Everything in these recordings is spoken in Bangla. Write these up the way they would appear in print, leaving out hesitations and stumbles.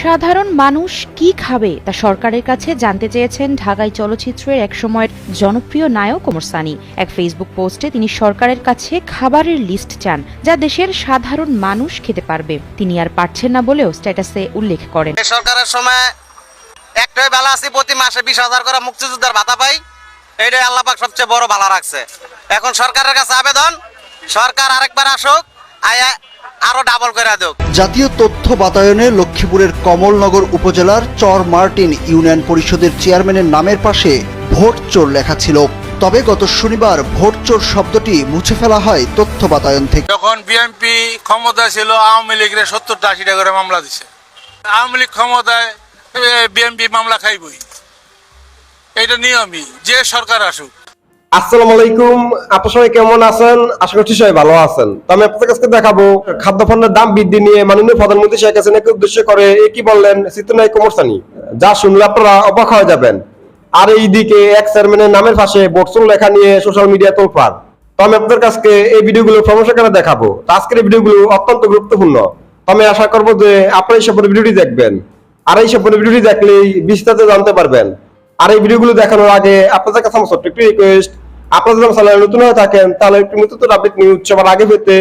সাধারণ মানুষ কি খাবে তা সরকারের কাছে জানতে চেয়েছেন ঢাকাই চলচ্চিত্রের একসময়ের জনপ্রিয় নায়ক ওমর সানী। এক ফেসবুক পোস্টে তিনি সরকারের কাছে খাবারের লিস্ট চান, যা দেশের সাধারণ মানুষ খেতে পারবে। তিনি আর পারছেন না বলেও স্ট্যাটাসে উল্লেখ করেন, সরকারের সময় একটাই বেলা আছে, প্রতি মাসে 20,000 করে মুক্তিযোদ্ধার ভাতা পাই। এইটাই আল্লাহ পাক সবচেয়ে বড় ভালো রাখছে। এখন সরকারের কাছে আবেদন, সরকার আরেকবার আসুক, আরো ডাবল করে দেখ। জাতীয় তথ্য বাতায়নে লক্ষ্মীপুরের কমলনগর উপজেলার চর মার্টিন ইউনিয়ন পরিষদের চেয়ারম্যানের নামের পাশে ভোট চোর লেখা ছিল। তবে গত শনিবার ভোট চোর শব্দটি মুছে ফেলা হয় তথ্য বাতায়ন থেকে। যখন বিএনপি ক্ষমতা ছিল, আওয়ামী লীগের 70-80টা করে মামলা দিছে। আওয়ামী লীগ ক্ষমতায়, বিএনপি মামলা খাইবই, এটা নিয়মই, যে সরকার আসুক। আসসালামু আলাইকুম, আপনারা সবাই কেমন আছেন? আশা করছি সবাই ভালো আছেন। তো আমি আপনাদের কাছে দেখাবো খাদ্যপণ্যের দাম বৃদ্ধি নিয়ে মাননীয় প্রধানমন্ত্রী শেখ হাসিনাকে উদ্দেশ্য করে কি বললেন চিত্রনায়ক ওমর সানী, যা শুনলে আপনারা অবাক হয়ে যাবেন। আর এইদিকে এক চেয়ারম্যানের নামের পাশে ভোটসন লেখা নিয়ে সোশ্যাল মিডিয়া তোলপাড়। তো আমি আপনাদের কাছে এই ভিডিওগুলো প্রমোশন করে দেখাবো। তো আজকের এই ভিডিওগুলো অত্যন্ত গুরুত্বপূর্ণ। তো আমি আশা করবো যে আপনারা এই সম্পর্কে ভিডিওটি দেখবেন, আর এই সম্পর্কে ভিডিওটি দেখলেই বিস্তারিত জানতে পারবেন। আর এই ভিডিওগুলো দেখানোর আগে আপনাদের কাছে আমার ছোট্ট একটি রিকোয়েস্ট, আপনারা যদি চ্যানেলে নতুন হয়ে থাকেন তাহলে একটু নতুন আপডেট নিউজ সবার আগে পেতে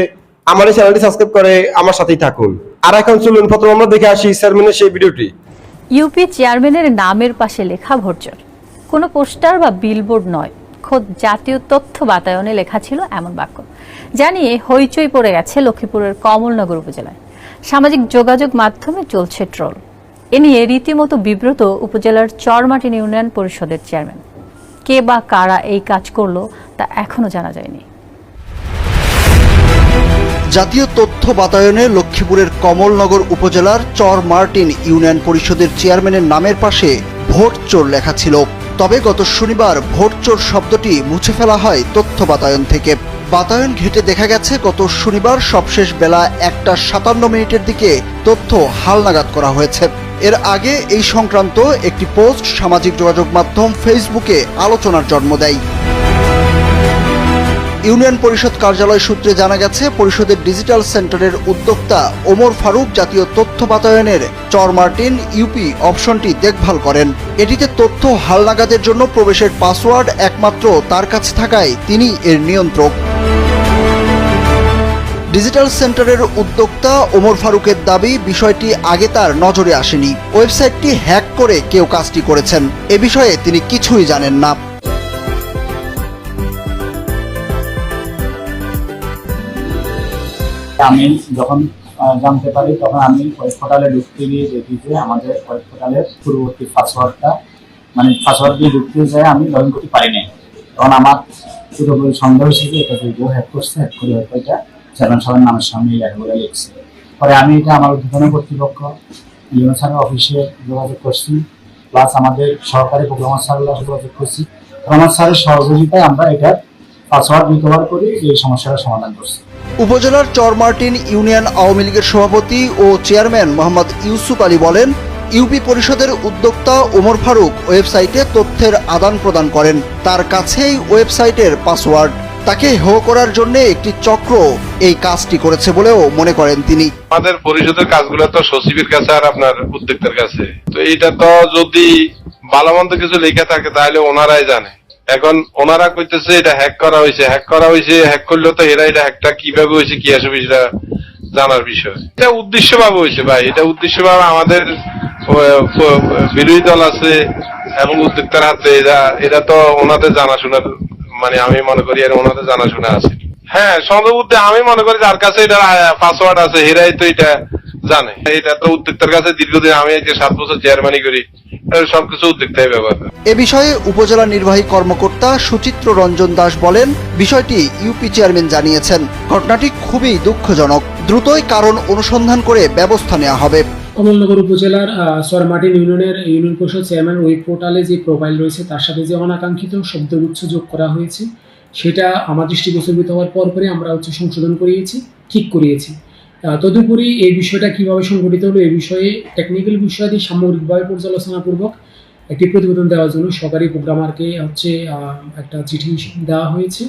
আমার এই চ্যানেলটি সাবস্ক্রাইব করে আমার সাথেই থাকুন। আর এখন চলুন প্রথমে আমরা দেখে আসি চেয়ারম্যানের সেই ভিডিওটি। ইউপি চেয়ারম্যানের নামের পাশে লেখা ভোটচোর, কোনো পোস্টার বা বিলবোর্ড নয়, খোদ জাতীয় তথ্য বাতায়নে লেখা ছিল এমন বাক্য, জানিয়ে হইচই পড়ে গেছে লক্ষ্মীপুরের কমলনগর উপজেলায়। সামাজিক যোগাযোগ মাধ্যমে চলছে ট্রোল। এ নিয়ে রীতিমতো বিব্রত উপজেলার চরমার্টিন ইউনিয়ন পরিষদের চেয়ারম্যান। কে বা কারা এই কাজ করলো তা এখনো জানা যায়নি। জাতীয় তথ্য বাতায়নে লক্ষ্মীপুরের কমলনগর উপজেলার চর মার্টিন ইউনিয়ন পরিষদের চেয়ারম্যানের নামের পাশে ভোট চোর লেখা ছিল। তবে গত শনিবার ভোট চোর শব্দটি মুছে ফেলা হয় তথ্য বাতায়ন থেকে। বাতায়ন ঘেঁটে দেখা গেছে গত শনিবার সবশেষ বেলা 1:57 দিকে তথ্য হালনাগাদ করা হয়েছে। এর আগে এই সংক্রান্ত একটি পোস্ট সামাজিক যোগাযোগ মাধ্যম ফেসবুকে আলোচনার জন্ম দেয়। ইউনিয়ন পরিষদ কার্যালয় সূত্রে জানা গেছে, পরিষদের ডিজিটাল সেন্টারের উদ্যোক্তা ওমর ফারুক জাতীয় তথ্য বাতায়নের চর মার্টিন ইউপি অপশনটি দেখভাল করেন। এটিতে তথ্য হালনাগাদের জন্য প্রবেশের পাসওয়ার্ড একমাত্র তার কাছে থাকায় তিনি এর নিয়ন্ত্রক। ডিজিটাল সেন্টারের উদ্যোক্তা ওমর ফারুকের দাবি, বিষয়টি আগে তার নজরে আসেনি। ওয়েবসাইটটি হ্যাক করে কেউ কাজটি করেছেন, এ বিষয়ে তিনি কিছুই জানেন না। আমি যখন জানতে পারি তখন আমি ওয়েব পোর্টালে ঢুকতে গিয়ে দেখি যে আমাদের ওয়েব পোর্টালের পূর্ববর্তী পাসওয়ার্ড দিয়ে ঢুকতে যায় আমি লগ ইন করতে পারি নাই। তখন আমার পুরোপুরি সন্দেহ ছিল এটা কেউ হ্যাক করছে, হ্যাক করে হয়তো এটা চেয়ারম্যান সাহেবের নামের সামনে লেখাগুলো লিখছে। পরে আমি এটা আমার উদ্বোধন কর্তৃপক্ষ ইউনিয়ন স্যারের অফিসে যোগাযোগ করছি, প্লাস আমাদের সরকারি প্রোগ্রামার স্যারের যোগাযোগ করছি। প্রোগ্রামার স্যারের সহযোগিতায় আমরা এটার পাসওয়ার্ড রিকভার করে এই সমস্যার সমাধান করছি। উপজেলার চর মার্টিন ইউনিয়ন আওয়ামী লীগের সভাপতি ও চেয়ারম্যান মোহাম্মদ ইউসুফ আলী বলেন, ইউপি পরিষদের উদ্যোক্তা ওমর ফারুক ওয়েবসাইটে তথ্যের আদান প্রদান করেন, তার কাছেই ওয়েবসাইটের পাসওয়ার্ড। তাকে হেয় করার জন্য একটি চক্র এই কাজটি করেছে বলেও মনে করেন তিনি। আমাদের পরিষদের কাজগুলো তো সচিবের কাছে আর আপনার উদ্যোক্তার কাছে, তো এটা তো যদি ভালো মন্দ কিছু লেখা থাকে তাহলে ওনারাই জানে। এখন ওনারা কইতেছে এটা হ্যাক করা হয়েছে, হ্যাক করলেও তো এরা এটা হ্যাকটা কিভাবে হয়েছে কি আসবে সেটা জানার বিষয়। এটা উদ্দেশ্যভাবে হয়েছে ভাই, এটা উদ্দেশ্যভাবে আমাদের বিরোধী দল আছে এবং উদ্যোক্তার হাতে, এটা তো ওনাদের জানাশোনার, আমি মনে করি আর ওনাদের জানাশোনা আছে। হ্যাঁ, সন্দেহবুদ্ধি আমি মনে করি যার কাছে এটা পাসওয়ার্ড আছে এরাই তো এটা জানে। এটা তো উদ্যোক্তার কাছে দীর্ঘদিন, আমি 7 বছর চেয়ারম্যানই করি, সবকিছু উদ্যোক্তাই ব্যবহার করে। এ বিষয়ে উপজেলা নির্বাহী কর্মকর্তা সুচিত্র রঞ্জন দাস বলেন, বিষয়টি ইউপি চেয়ারম্যান জানিয়েছেন। ঘটনাটি খুবই দুঃখজনক, দ্রুতই কারণ অনুসন্ধান করে ব্যবস্থা নেওয়া হবে। কমলনগর উপজেলার চর মার্টিন ইউনিয়নের ইউনিয়ন পরিষদ চেয়ারম্যান ওয়েব পোর্টালে যে প্রোফাইল রয়েছে তার সাথে যে অনাকাঙ্ক্ষিত শব্দগুচ্ছ যোগ করা হয়েছে সেটা আমার দৃষ্টিগোচরিত হওয়ার পরপরই আমরা সংশোধন করিয়েছি, ঠিক করিয়েছি। তদুপরি এই বিষয়টা কিভাবে সংঘটিত হলো এই বিষয়ে টেকনিক্যাল বিষয়াদি সামগ্রিকভাবে পর্যালোচনাপূর্বক একটি প্রতিবেদন দেওয়ার জন্য সরকারি প্রোগ্রামারকে একটা চিঠি দেওয়া হয়েছে।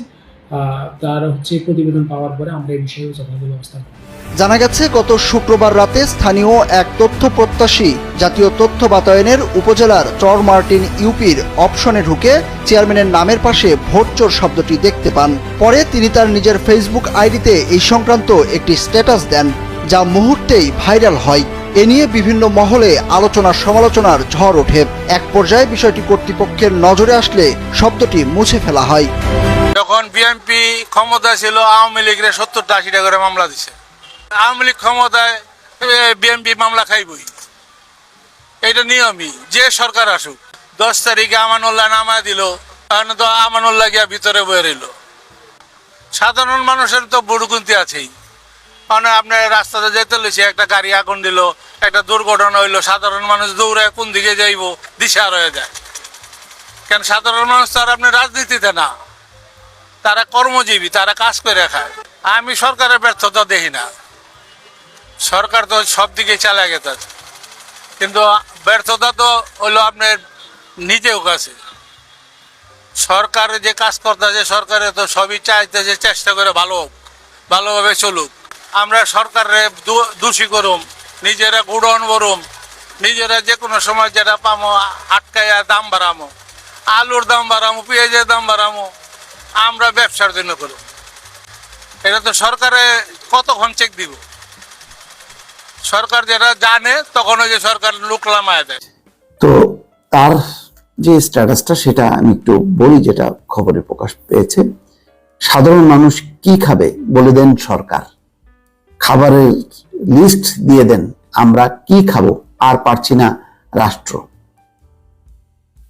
তার প্রতিবেদন পাওয়ার পরে আমরা এই বিষয়ে যথাযথ ব্যবস্থা নেব। জানা গেছে গত শুক্রবার রাতে স্থানীয় এক তথ্য প্রত্যাশী জাতীয় তথ্য বাতায়নের উপজেলার চর মার্টিন ইউপির অপশনে ঢুকে চেয়ারম্যানের নামের পাশে ভোট চোর শব্দটি দেখতে পান। পরে তিনি তার নিজের ফেসবুক আইডিতে এই সংক্রান্ত একটি স্ট্যাটাস দেন, যা মুহূর্তেই ভাইরাল হয়। এ নিয়ে বিভিন্ন মহলে আলোচনা সমালোচনার ঝড় ওঠে। এক পর্যায়ে বিষয়টি কর্তৃপক্ষের নজরে আসলে শব্দটি মুছে ফেলা হয়। যখন বিএনপি ক্ষমতা ছিল, আওয়ামী লীগের 70-80টা করে মামলা দিছে। আওয়ামী লীগ ক্ষমতায়, বিএনপি মামলা খাইবই, এটা নিয়মই। যে সরকার আসুক, 10 তারিখে আমানুল্লাহ নামা দিল, এখন তো আমানুল্লাহ গিয়া ভিতরে বয়ে রইল। সাধারণ মানুষের তো বুড়ুকুন্তি আছেই। মানে আপনার রাস্তাতে যেতে লইছে, একটা গাড়ি আগুন দিল, একটা দুর্ঘটনা হইলো, সাধারণ মানুষ দৌড়ায় কোন দিকে যাইব দিশা রয়ে যায়। কেন সাধারণ মানুষ তো আর আপনি রাজনীতিতে না, তারা কর্মজীবী, তারা কাজ করে খায়। আমি সরকারের ব্যর্থতা দেখি না, সরকার তো সব দিকে চালা গেছে, কিন্তু ব্যর্থতা তো হলো আপনার নিজেও কাছে। সরকারে যে কাজ করতেছে, সরকারে তো সবই চাইতেছে চেষ্টা করে ভালোভাবে চলুক। আমরা সরকারের দোষী করুম, নিজেরা গুড়ন করুম, নিজেরা যে কোনো সময় যেটা পামো আটকাইয়া দাম বাড়ামো, আলুর দাম বাড়ামো, পেঁয়াজের দাম বাড়ামো, আমরা ব্যবসার জন্য করুম। এটা তো সরকারে কতক্ষণ চেক দিব? সরকার যেটা জানে তখন ওই যে সরকার লোক লামায় দেয়। তো তার যে স্ট্যাটাসটা সেটা আমি একটু বলি, যেটা খবরে প্রকাশ পেয়েছে। সাধারণ মানুষ কি খাবে বলে দেন সরকার, খাবারের লিস্ট দিয়ে দেন, আমরা কি খাবো আর পারছি না রাষ্ট্র।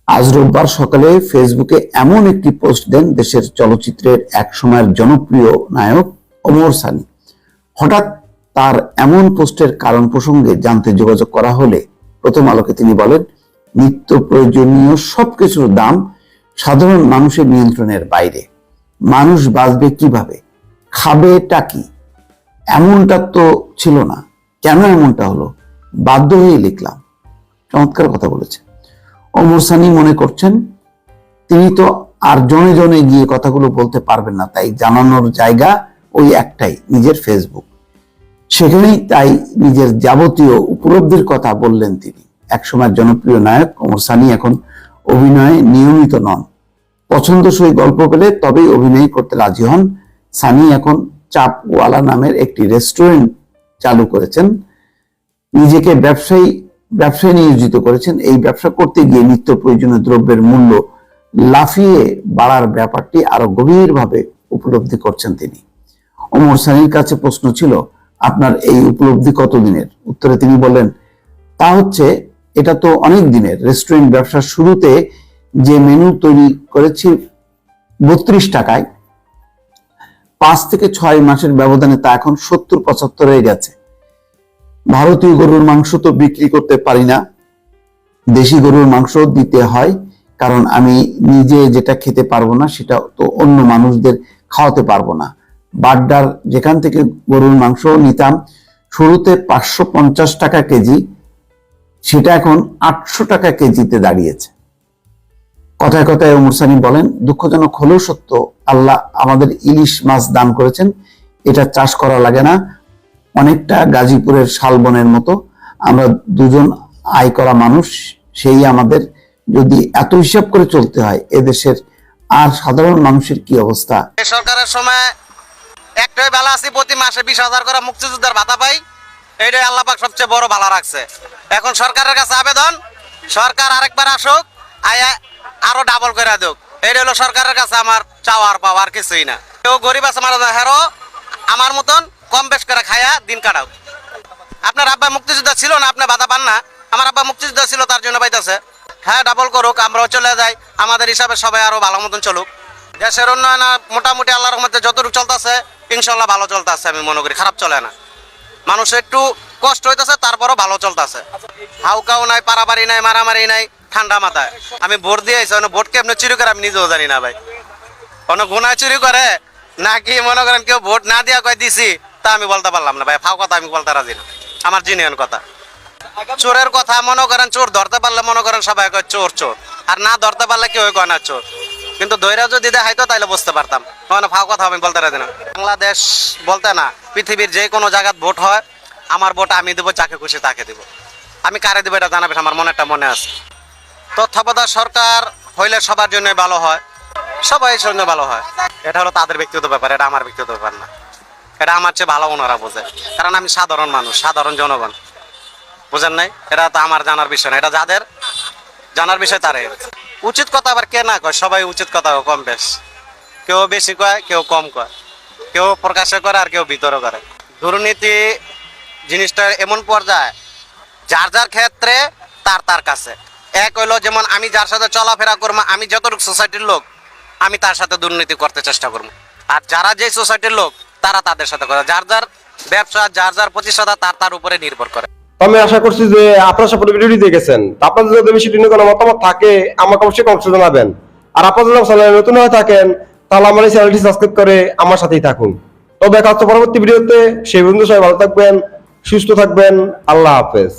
আজ রোববার সকালে ফেসবুকে এমন একটি পোস্ট দেন দেশের চলচ্চিত্রের এক সময়ের জনপ্রিয় নায়ক ওমর সানি। হঠাৎ তার এমন পোস্টের কারণ প্রসঙ্গে জানতে যোগাযোগ করা হলে প্রথম আলোকে তিনি বলেন, নিত্য প্রয়োজনীয় সবকিছুর দাম সাধারণ মানুষের নিয়ন্ত্রণের বাইরে। মানুষ বাঁচবে কিভাবে, খাবেটা কি? এমনটা তো ছিল না, কেন এমনটা হলো? বাধ্য হয়ে লিখলাম। চমৎকার কথা বলেছে। ওমর সানি মনে করছেন তিনি তো আর জনে জনে গিয়ে কথাগুলো বলতে পারবেন না, তাই জানানোর জায়গা ওই একটাই, নিজের ফেসবুক। সেখানেই তাই নিজের যাবতীয় উপলব্ধির কথা বললেন তিনি। একসময় জনপ্রিয় নায়ক ওমর সানি এখন অভিনয়ে নিয়মিত নন। পছন্দসই গল্প পেলে তবেই অভিনয় করতে রাজি হন। সানি এখন চাপওয়ালা নামের একটি রেস্টুরেন্ট চালু করেছেন, নিজেকে ব্যবসায় নিয়োজিত করেছেন। এই ব্যবসা করতে গিয়ে নিত্য প্রয়োজনীয় দ্রব্যের মূল্য লাফিয়ে বাড়ার ব্যাপারটি আরো গভীরভাবে উপলব্ধি করছেন তিনি। ওমর সানির কাছে প্রশ্ন ছিল, আপনার এই উপলব্ধি কতদিনের? উত্তরে তিনি বললেন, তা হচ্ছে এটা তো অনেক দিনের। রেস্টুরেন্ট ব্যবসার শুরুতে যে মেনু তৈরি করেছি 32 টাকায়, 5 থেকে 6 মাসের ব্যবধানে তা এখন 70-75 হয়ে গেছে। ভারতীয় গরুর মাংস তো বিক্রি করতে পারি না, দেশি গরুর মাংস দিতে হয়, কারণ আমি নিজে যেটা খেতে পারবো না সেটা তো অন্য মানুষদের খাওয়াতে পারবো না। বাড্ডার যেখান থেকে গরুর মাংস নিতাম শুরুতে 550 টাকা কেজি, সেটা এখন 800 টাকা কেজিতে দাঁড়িয়েছে। কথায় কথায় ওমর সানি বলেন, দুঃখজনক হলেও সত্য, আল্লাহ আমাদের ইলিশ মাছ দান করেছেন, এটা চাষ করা লাগে না, অনেকটা গাজীপুরের শালবনের মতো। আমরা দুজন আয় করা মানুষ, সেই আমাদের যদি এত হিসাব করে চলতে হয়, এদেশের আর সাধারণ মানুষের কি অবস্থা? সরকারের সময় একটাই বেলা আছে, প্রতি মাসে 20,000 করে মুক্তিযোদ্ধার ভাতা পাই, এইটাই আল্লাহ পাক সবচেয়ে বড় ভালো রাখছে। এখন সরকারের কাছে আবেদন, সরকার আরেকবার আসুক, আয়া আরো ডাবল করে দেখ। এইটা হলো সরকারের কাছে আমার চাওয়ার পাওয়ার কিছুই না। কেউ গরিব আছে মারা যায়, হেরো আমার মতন কম বেশ করে খায়া দিন কাটাও। আপনার আব্বা মুক্তিযোদ্ধা ছিল না, আপনি ভাতা পান না? আমার আব্বা মুক্তিযোদ্ধা ছিল, তার জন্য পাইতেছে। হ্যাঁ, ডাবল করুক, আমরাও চলে যাই, আমাদের হিসাবে সবাই আরো ভালো মতন চলুক। দেশের উন্নয়ন মোটামুটি আল্লাহর রহমতে যতটুকু চলতেছে ইনশাল্লাহ ভালো চলতেছে, আমি মনে করি খারাপ চলে না। মানুষ একটু কষ্ট হইতেছে, তারপরও ভালো চলতেছে। হাউকাও নাই, পারাবাড়ি নাই, মারামারি নাই, ঠান্ডা মাথায়। আমি ভোট দিয়ে আইছি, ভোট কেমনে চুরি করে আমি নিজেও জানি না ভাই। কোনো গুনায় চুরি করে নাকি মনে করেন কেউ ভোট না দিয়া কয় দিছি, তা আমি বলতে পারলাম না ভাই। ফাও কথা আমি বলতে রাজি না, আমার জিনিয়ন কথা। চোরের কথা মনে করেন, চোর ধরতে পারলে মনে করেন সবাই কয় চোর চোর, আর না ধরতে পারলে কেউ কয় না চোর। কিন্তু দৈরা যদি দেখাইতো তাহলে বুঝতে পারতাম, মানে ফাও কথা আমি বলতে রাজি না। বাংলাদেশ বলতে না, পৃথিবীর যে কোনো জায়গায় ভোট হয়, আমার ভোট আমি দেবো, যাকে খুশি তাকে দেবো। আমি কারে দেবো এটা জানাবে, আমার মনে একটা মনে আছে। তত্ত্বাবধায়ক সরকার হইলে সবার জন্য ভালো হয়, সবাই জন্য ভালো হয়। এটা হলো তাদের ব্যক্তিগত ব্যাপার, এটা আমার ব্যক্তিগত ব্যাপার না। এটা আমার চেয়ে ভালো ওনারা বোঝে, কারণ আমি সাধারণ মানুষ, সাধারণ জনগণ, বুঝেন নাই? এটা তো আমার জানার বিষয় না, এটা যাদের জানার বিষয় তারে। উচিত কথা আবার কে না কয়, সবাই উচিত কথা কম বেশ, কেউ বেশি কয়, কেউ কম কয়, কেউ প্রকাশে করে আর কেউ ভিতরে করে। দুর্নীতি জিনিসটা এমন পর্যায়ে যার যার ক্ষেত্রে তার তার কাছে এক হইলো। যেমন আমি যার সাথে চলাফেরা করবো, আমি যতটুকু সোসাইটির লোক, আমি তার সাথে দুর্নীতি করতে চেষ্টা করবো। আর যারা যে সোসাইটির লোক তারা তাদের সাথে করে, যার যার ব্যবসা, যার যার প্রতিষ্ঠাতা তার তার উপরে নির্ভর করে। আমি আশা করছি যে আপনারা সব ভিডিওটি দেখেছেন। আপনাদের যদি বিষয়টি নিয়ে কোনো মতামত থাকে আমাকে অবশ্যই কমেন্টে জানাবেন। আর আপনারা যদি চ্যানেলে নতুন হয়ে থাকেন তাহলে আমার এই চ্যানেলটি সাবস্ক্রাইব করে আমার সাথেই থাকুন। তো দেখা হচ্ছে পরবর্তী ভিডিওতে। সেই পর্যন্ত সবাই ভালো থাকবেন, সুস্থ থাকবেন। আল্লাহ হাফেজ।